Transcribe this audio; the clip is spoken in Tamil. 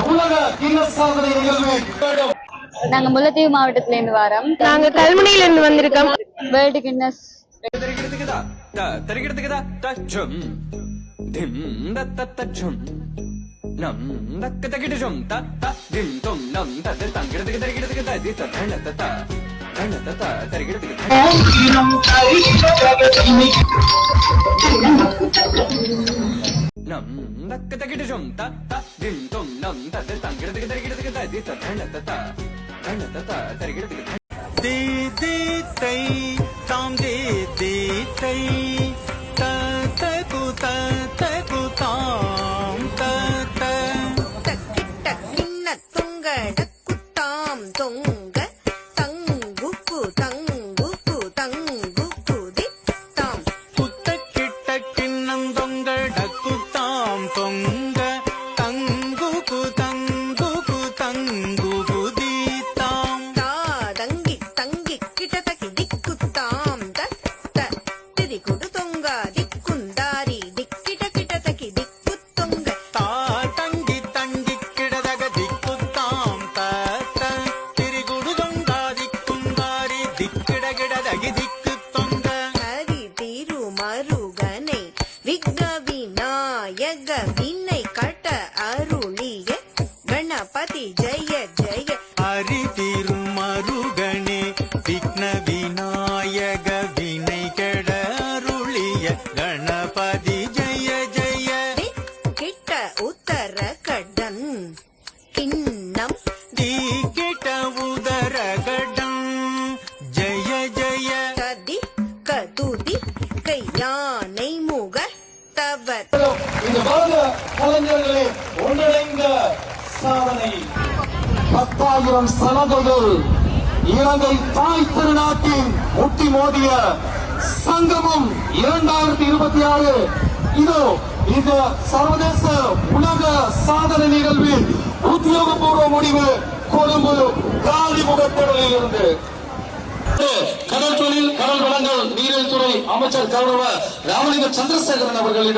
உலக கின்னஸ் சாதனை நிகழ்வில் நாங்க முல்லைத்தீவு மாவட்டத்துல இருந்து வரோம். நாங்க கல்முனையில இருந்து வந்திருக்கோம். வேர்ல்டு கின்னஸ் விநாயக வினை கட்ட அருளிய கணபதி ஜெய ஜெய. ஹரி திருமருகனே விக்ன விநாயக வினை கட அருளிய கணபதி ஜெய ஜெய. கிட்ட உத்தர கடன் கிண்ணம் தி கிட்ட உதர கடன் ஜெய ஜெய. கதி கதுதி கையானை முக தவர். இந்த பாரத கலைஞர்களே ஒன்றிணைந்த சாதனை 10,000 சனதைகள் இலங்கை தாய் திருநாட்டின் முட்டி மோதிய சங்கமம் 2026. இதோ இந்த சர்வதேச உலக சாதனை நிகழ்வில் உத்தியோகபூர்வ முடிவு கொழும்பு காலிமுகத்திடலில் இருந்து. கடல் தொழில் கடல் வளங்கள் நீரியல் துறை அமைச்சர் கௌரவ ராமலிங்க சந்திரசேகரன் அவர்களிடம்